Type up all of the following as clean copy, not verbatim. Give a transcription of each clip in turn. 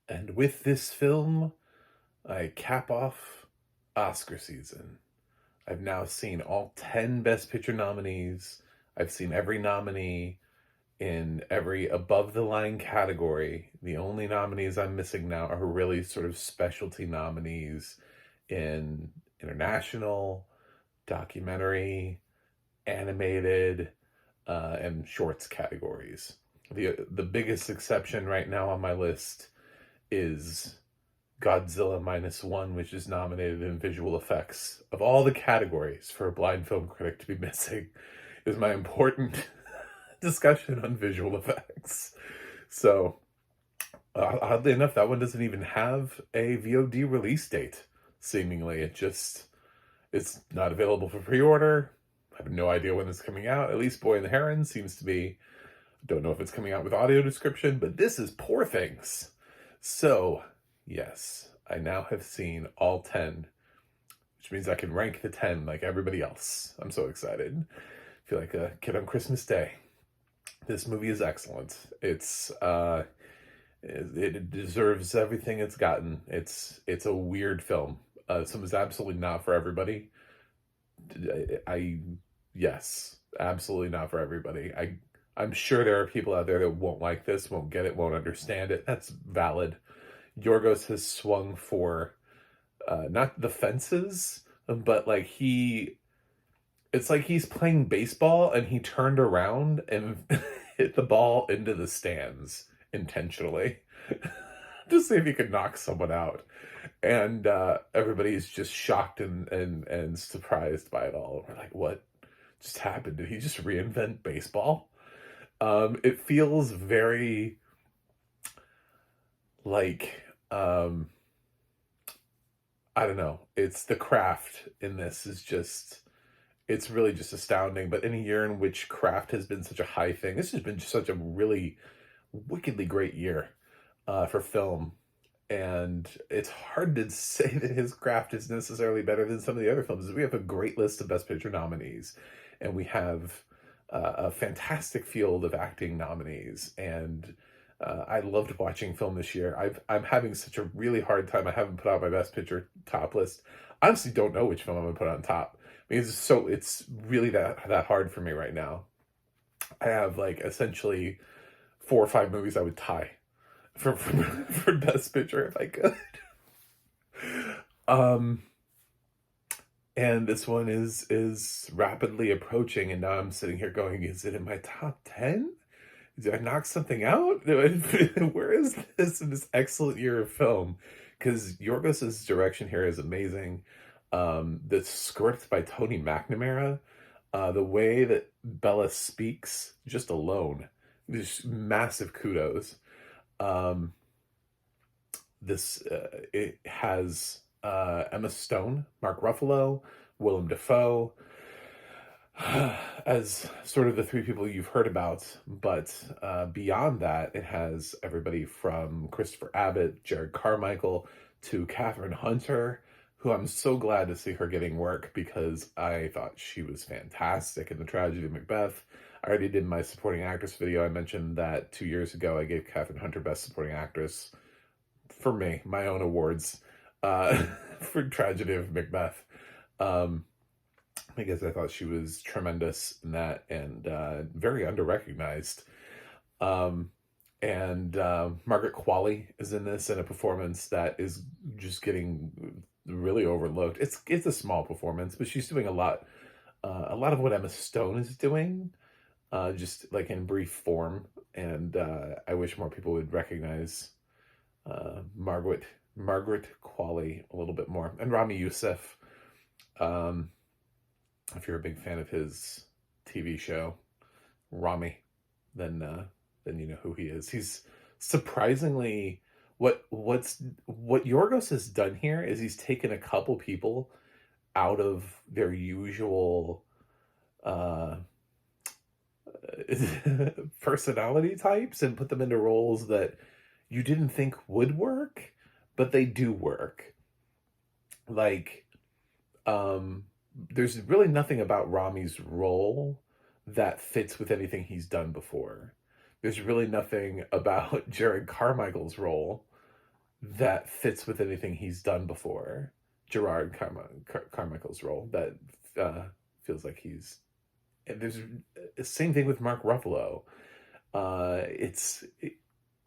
And with this film, I cap off Oscar season. I've now seen all 10 Best Picture nominees. I've seen every nominee in every above the line category. The only nominees I'm missing now are really sort of specialty nominees in international, documentary, animated, and shorts categories. The biggest exception right now on my list is Godzilla Minus One, which is nominated in visual effects. Of all the categories for a blind film critic to be missing, is my important discussion on visual effects. So, oddly enough, that one doesn't even have a VOD release date. Seemingly, it's not available for pre-order. I have no idea when it's coming out. At least Boy and the Heron seems to be. Don't know if it's coming out with audio description, but this is Poor Things. So, yes, I now have seen all 10, which means I can rank the 10 like everybody else. I'm so excited. I feel like a kid on Christmas Day. This movie is excellent. It deserves everything it's gotten. It's a weird film. This was absolutely not for everybody. I yes, absolutely not for everybody. I'm sure there are people out there that won't like this, won't get it, won't understand it. That's valid. Yorgos has swung for not the fences, but it's like he's playing baseball and he turned around and hit the ball into the stands intentionally to see if he could knock someone out. And everybody's just shocked and surprised by it all. We're like, what just happened? Did he just reinvent baseball? It feels very like I don't know. It's the craft in this is just it's really just astounding. But in a year in which craft has been such a high thing, this has been just such a really wickedly great year for film. And it's hard to say that his craft is necessarily better than some of the other films. We have a great list of Best Picture nominees, and we have a fantastic field of acting nominees. And I loved watching film this year. I'm having such a really hard time. I haven't put out my Best Picture top list. I honestly don't know which film I'm gonna put on top because it's really that hard for me right now. I have like essentially 4 or 5 movies I would tie for Best Picture if I could. Um, and this one is rapidly approaching, and now I'm sitting here going, is it in my top 10? Did I knock something out? Where is this in this excellent year of film? Because Yorgos's direction here is amazing. The script by Tony McNamara, the way that Bella speaks, just alone, just massive kudos. Um, this it has Emma Stone, Mark Ruffalo, Willem Dafoe as sort of the three people you've heard about, but beyond that, it has everybody from Christopher Abbott, Jared Carmichael, to Catherine Hunter, who I'm so glad to see her getting work because I thought she was fantastic in The Tragedy of Macbeth. I already did my supporting actress video. I mentioned that 2 years ago I gave Catherine Hunter Best Supporting Actress for me, my own awards for Tragedy of Macbeth. Because I thought she was tremendous in that and very underrecognized. Um, and Margaret Qualley is in this in a performance that is just getting really overlooked. It's a small performance, but she's doing a lot of what Emma Stone is doing, just like in brief form. And I wish more people would recognize Margaret Qualley a little bit more, and Rami Youssef. Um, if you're a big fan of his TV show, Rami, then you know who he is. He's surprisingly what Yorgos has done here is he's taken a couple people out of their usual uh, personality types and put them into roles that you didn't think would work, but they do work. Like, there's really nothing about Rami's role that fits with anything he's done before. There's really nothing about Jared Carmichael's role that fits with anything he's done before. Gerard Carmichael's role that feels like he's. And there's the same thing with Mark Ruffalo.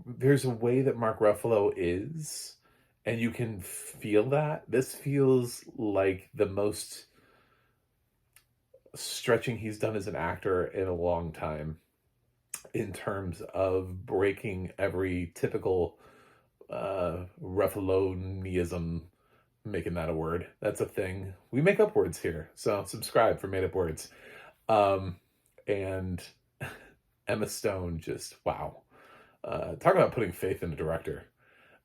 There's a way that Mark Ruffalo is, and you can feel that. This feels like the most stretching he's done as an actor in a long time, in terms of breaking every typical Ruffalonianism, making that a word. That's a thing. We make up words here, so subscribe for made up words. And Emma Stone, just wow. Talk about putting faith in a director.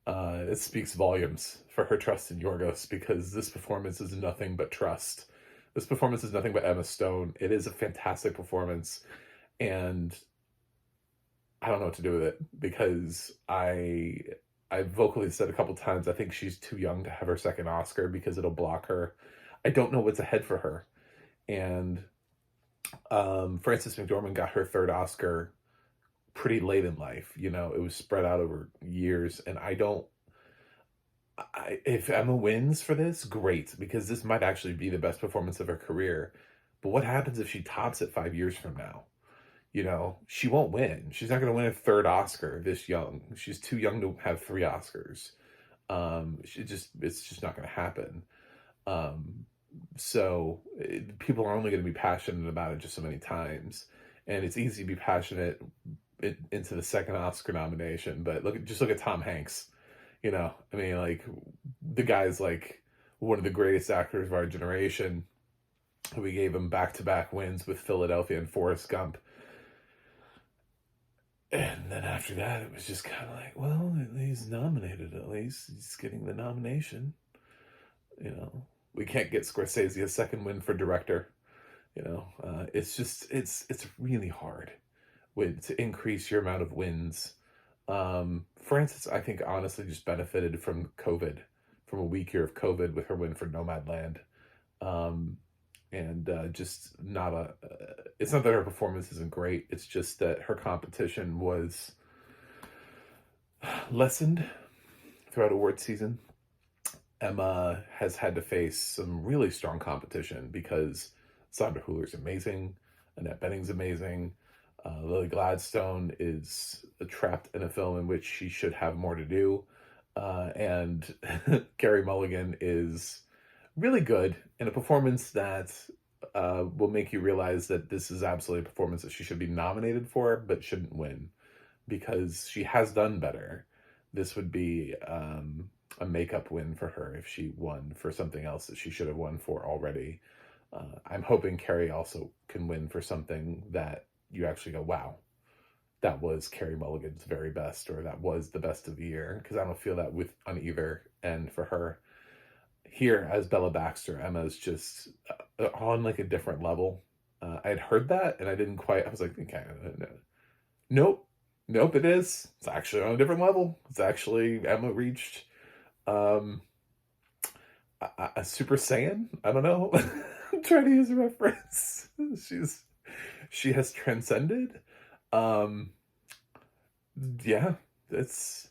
It speaks volumes for her trust in Yorgos, because this performance is nothing but trust. This performance is nothing but Emma Stone. It is a fantastic performance, and I don't know what to do with it, because I vocally said a couple times I think she's too young to have her second Oscar because it'll block her. I don't know what's ahead for her. And Frances McDormand got her third Oscar pretty late in life. It was spread out over years, and if Emma wins for this, great, because this might actually be the best performance of her career. But what happens if she tops it 5 years from now? She won't win. She's not going to win a third Oscar this young. She's too young to have 3 Oscars. It's just not going to happen. So people are only going to be passionate about it just so many times, and it's easy to be passionate into the second Oscar nomination. But look at Tom Hanks. I mean, like, the guy's like one of the greatest actors of our generation. We gave him back-to-back wins with Philadelphia and Forrest Gump. And then after that, it was just kind of like, well, he's nominated. At least he's getting the nomination. We can't get Scorsese a second win for director. It's really hard to increase your amount of wins. Frances, I think, honestly just benefited from COVID, from a weak year of COVID with her win for Nomadland. And just not it's not that her performance isn't great, it's just that her competition was lessened throughout award season. Emma has had to face some really strong competition, because Sandra Hüller's amazing, Annette Bening's amazing, Lily Gladstone is trapped in a film in which she should have more to do, and Carey Mulligan is really good in a performance that will make you realize that this is absolutely a performance that she should be nominated for, but shouldn't win, because she has done better. This would be a makeup win for her if she won for something else that she should have won for already. I'm hoping Carey also can win for something that you actually go, wow, that was Carey Mulligan's very best, or that was the best of the year, because I don't feel that on either end for her. Here, as Bella Baxter, Emma's just on like a different level. I had heard that, and I didn't quite. I was like, okay, nope, it is. It's actually on a different level. It's actually Emma reached a Super Saiyan. I don't know. I'm trying to use a reference. She has transcended. Yeah, it's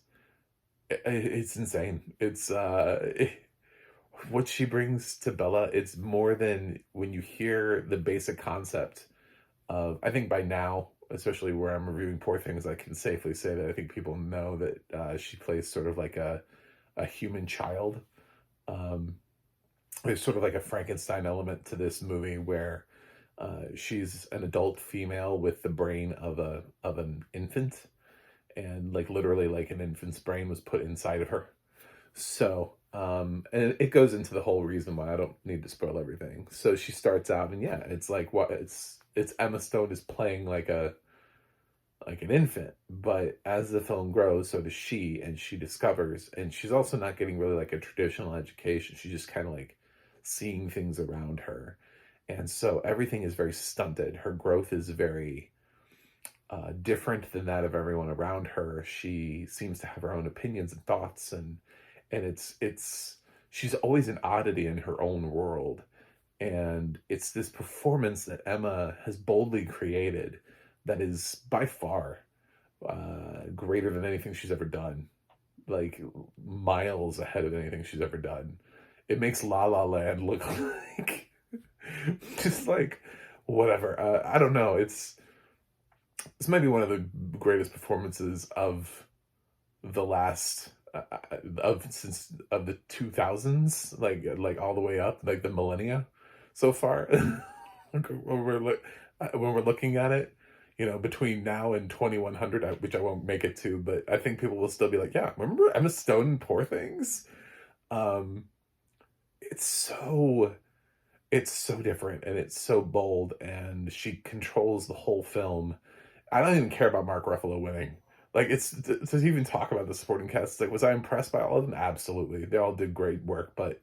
insane. What she brings to Bella, it's more than when you hear the basic concept of, I think by now, especially where I'm reviewing Poor Things, I can safely say that I think people know that she plays sort of like a human child. There's sort of like a Frankenstein element to this movie, where she's an adult female with the brain of an infant, and like literally like an infant's brain was put inside of her. So, and it goes into the whole reason why I don't need to spoil everything. So she starts out, and yeah, it's like it's Emma Stone is playing like an infant, but as the film grows, so does she, and she discovers, and she's also not getting really like a traditional education. She's just kind of like seeing things around her, and so everything is very stunted. Her growth is very different than that of everyone around her. She seems to have her own opinions and thoughts, and it's she's always an oddity in her own world. And it's this performance that Emma has boldly created that is by far greater than anything she's ever done. like miles ahead of anything she's ever done. It makes La La Land look like just like whatever. I don't know. This might be one of the greatest performances of the last of since of the 2000s, like all the way up, like the millennia so far. when we're when we're looking at it, between now and 2100, which I won't make it to, but I think people will still be like, yeah, remember Emma Stone in Poor Things? Um, it's so it's so different and it's so bold, and she controls the whole film. I don't even care about Mark Ruffalo winning. Like, it's to even talk about the supporting cast. Like, was I impressed by all of them? Absolutely, they all did great work. But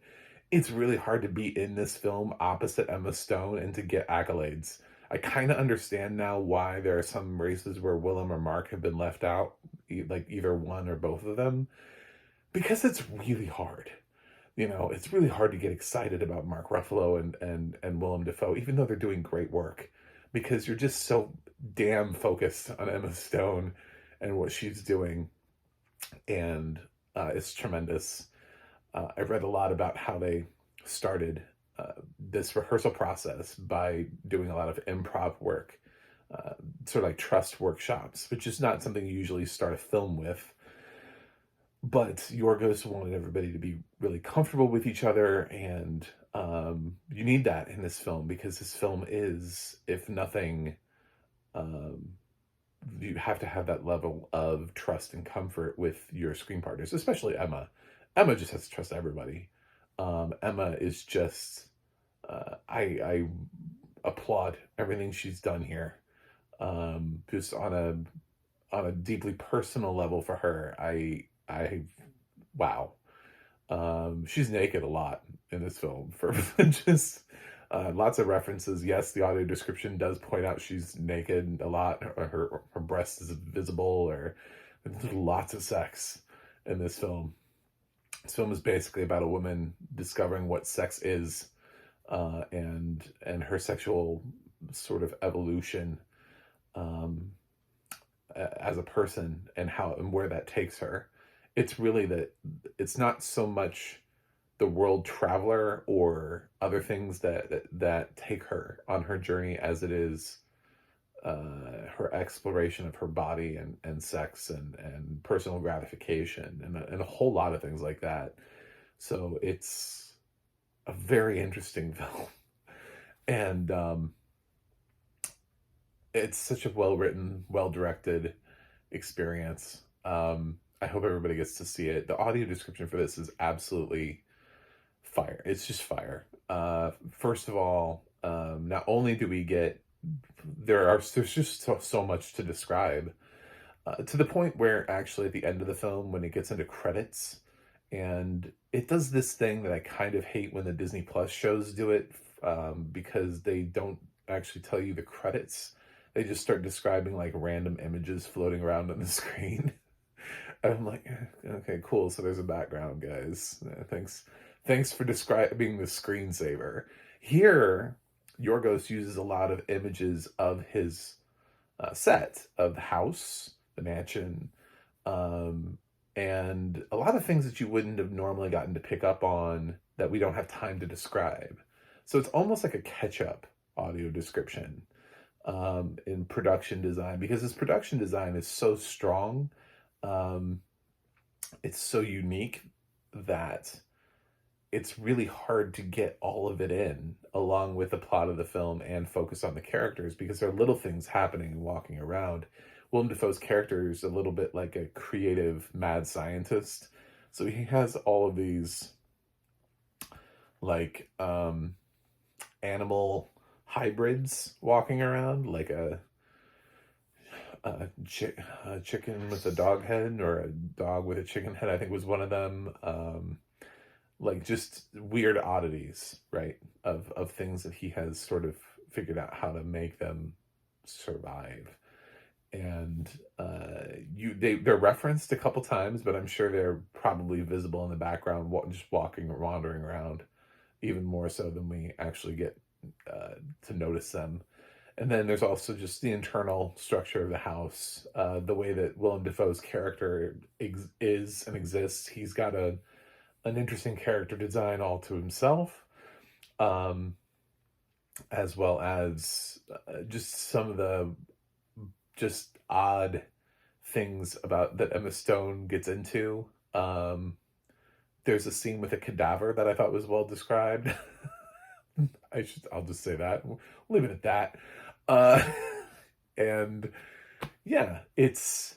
it's really hard to be in this film opposite Emma Stone and to get accolades. I kind of understand now why there are some races where Willem or Mark have been left out, like either one or both of them, because it's really hard. It's really hard to get excited about Mark Ruffalo and Willem Dafoe, even though they're doing great work, because you're just so damn focused on Emma Stone and what she's doing, and it's tremendous. I've read a lot about how they started this rehearsal process by doing a lot of improv work, sort of like trust workshops, which is not something you usually start a film with. But Yorgos wanted everybody to be really comfortable with each other, and you need that in this film, because this film is, if nothing, um, you have to have that level of trust and comfort with your screen partners, especially Emma. Emma just has to trust everybody. Emma is just, I applaud everything she's done here. Just on a deeply personal level for her, I wow. She's naked a lot in this film for just lots of references. Yes, the audio description does point out she's naked a lot. Her breast is visible, or there's lots of sex in this film. This film is basically about a woman discovering what sex is, and her sexual sort of evolution, um, as a person, and how and where that takes her. It's really that it's not so much the world traveler or other things that take her on her journey as it is her exploration of her body and sex and personal gratification and a whole lot of things like that. So it's a very interesting film, and it's such a well written, well directed experience. I hope everybody gets to see it. The audio description for this is absolutely fire. It's just fire. First of all, not only do we get there's just so much to describe, to the point where actually at the end of the film, when it gets into credits, and it does this thing that I kind of hate when the Disney Plus shows do it, because they don't actually tell you the credits. They just start describing like random images floating around on the screen. And I'm like, okay, cool. So there's a background, guys. Thanks for describing the screensaver. Here, Yorgos uses a lot of images of his set of the house, the mansion, um, and a lot of things that you wouldn't have normally gotten to pick up on that we don't have time to describe. So it's almost like a catch-up audio description, in production design, because his production design is so strong. Um, it's so unique that it's really hard to get all of it in along with the plot of the film and focus on the characters, because there are little things happening and walking around. Willem Dafoe's character is a little bit like a creative mad scientist. So he has all of these like animal hybrids walking around, like a chicken with a dog head, or a dog with a chicken head, I think was one of them. Like just weird oddities, right? Of things that he has sort of figured out how to make them survive. And they're referenced a couple times, but I'm sure they're probably visible in the background, just walking or wandering around, even more so than we actually get to notice them. And then there's also just the internal structure of the house, the way that Willem Dafoe's character is and exists. He's got an interesting character design all to himself, um, as well as just some of the just odd things about that Emma Stone gets into. There's a scene with a cadaver that I thought was well described. I'll just say that. We'll leave it at that. Uh, and yeah, it's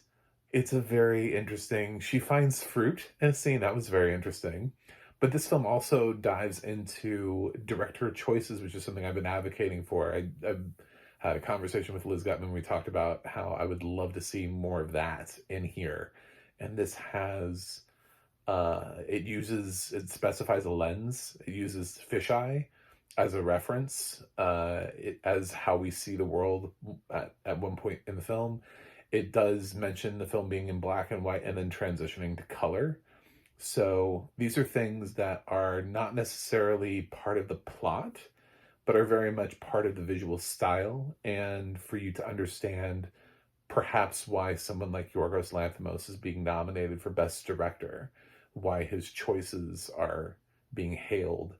a very interesting. She finds fruit in a scene that was very interesting. But this film also dives into director choices, which is something I've been advocating for. I've had a conversation with Liz Gutman. We talked about how I would love to see more of that in here, and this has it specifies a lens. It uses fisheye as a reference, as how we see the world at one point in the film. It does mention the film being in black and white and then transitioning to color. So these are things that are not necessarily part of the plot, but are very much part of the visual style, and for you to understand perhaps why someone like Yorgos Lanthimos is being nominated for Best Director, why his choices are being hailed.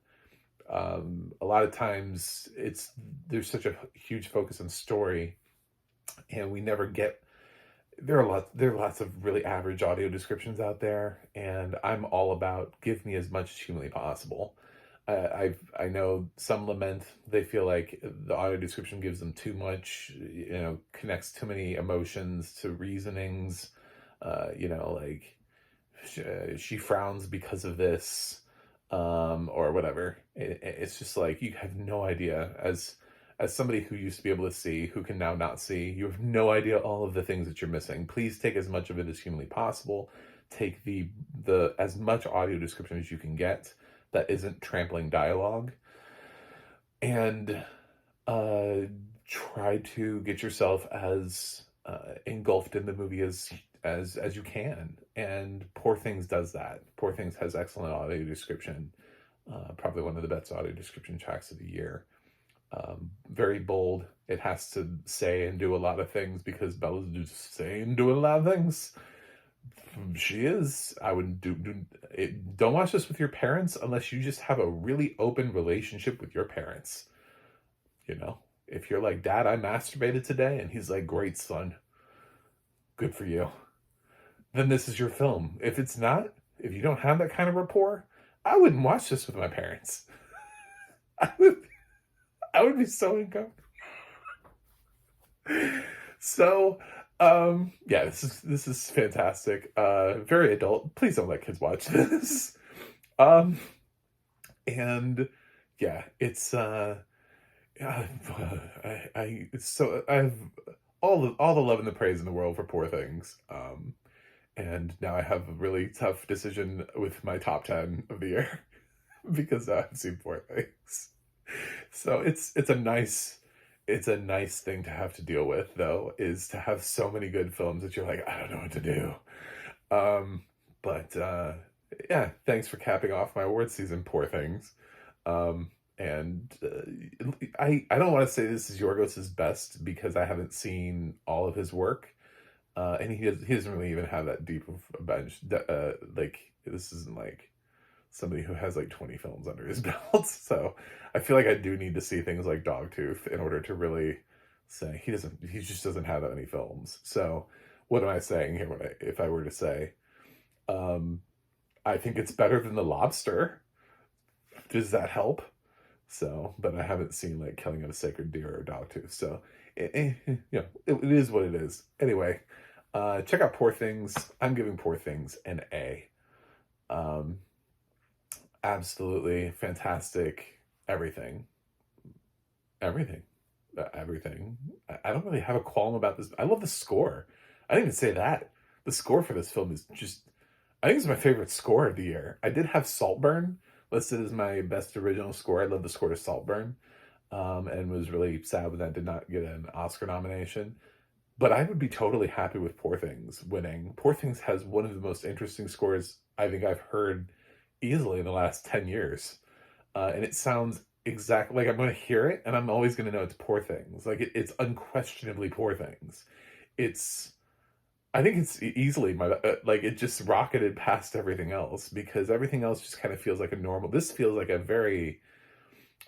A lot of times there's such a huge focus on story, and we never get there are lots of really average audio descriptions out there, and I'm all about give me as much as humanly possible. I know some lament they feel like the audio description gives them too much, connects too many emotions to reasonings, like she frowns because of this, or whatever. It's just like you have no idea as somebody who used to be able to see, who can now not see, you have no idea all of the things that you're missing. Please take as much of it as humanly possible. Take the as much audio description as you can get that isn't trampling dialogue, and try to get yourself as engulfed in the movie as you can. And Poor Things does that. Poor Things has excellent audio description, probably one of the best audio description tracks of the year. Very bold. It has to say and do a lot of things because Bella's just saying and doing a lot of things. She is. I would do it. Don't watch this with your parents unless you just have a really open relationship with your parents. If you're like, Dad, I masturbated today, and he's like, great, son, good for you, then this is your film. If it's not, if you don't have that kind of rapport, I wouldn't watch this with my parents. I would be so uncomfortable. So, yeah, this is fantastic. Very adult. Please don't let kids watch this. Um, and yeah, it's I have all the love and the praise in the world for Poor Things. And now I have a really tough decision with my top 10 of the year because I've seen Poor Things. So it's a nice thing to have to deal with, though, is to have so many good films that you're like, I don't know what to do. But yeah, thanks for capping off my award season, Poor Things. And I don't want to say this is Yorgos's best because I haven't seen all of his work. And he doesn't really even have that deep of a bench. Like, this isn't like somebody who has like 20 films under his belt. So I feel like I do need to see things like Dogtooth in order to really say he just doesn't have that many films. So what am I saying here if I were to say, I think it's better than The Lobster. Does that help? So, but I haven't seen like Killing of a Sacred Deer or Dogtooth. So it is what it is. Anyway, check out Poor Things. I'm giving Poor Things an A. Absolutely fantastic. Everything. Everything. Everything. I don't really have a qualm about this. I love the score. I didn't even say that. The score for this film is just, I think it's my favorite score of the year. I did have Saltburn listed as my best original score. I love the score to Saltburn, and was really sad when that did not get an Oscar nomination. But I would be totally happy with Poor Things winning. Poor Things has one of the most interesting scores I think I've heard easily in the last 10 years. And it sounds exactly, like, I'm gonna hear it, and I'm always gonna know it's Poor Things. Like, it's unquestionably Poor Things. It's I think it's easily my like, it just rocketed past everything else because everything else just kinda feels like a normal this feels like a very,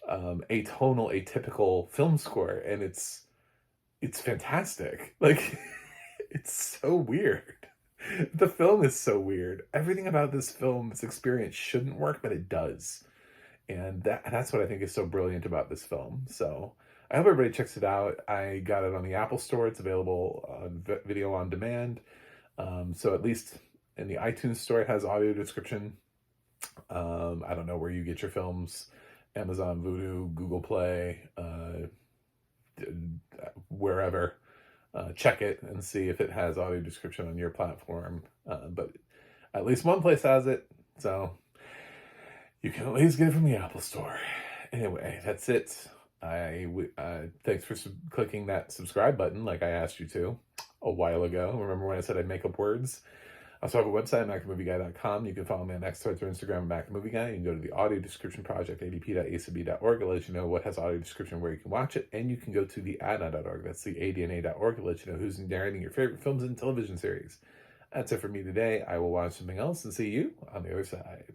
atonal, atypical film score, and it's fantastic. Like, it's so weird. The film is so weird. Everything about this film's experience shouldn't work, but it does. And that's what I think is so brilliant about this film. So I hope everybody checks it out. I got it on the Apple Store. It's available on video on demand. So at least in the iTunes Store, it has audio description. I don't know where you get your films. Amazon, Vudu, Google Play, wherever. Check it and see if it has audio description on your platform. But at least one place has it. So you can at least get it from the Apple Store. Anyway, that's it. Thanks for clicking that subscribe button like I asked you to a while ago. Remember when I said I'd make up words? I also have a website, MacTheMovieGuy.com. You can follow me on X, Twitter, Instagram, MacTheMovieGuy. You can go to the audio description project, adp.acb.org. It'll let you know what has audio description, where you can watch it. And you can go to the adna.org. That's the adna.org. It'll let you know who's narrating your favorite films and television series. That's it for me today. I will watch something else and see you on the other side.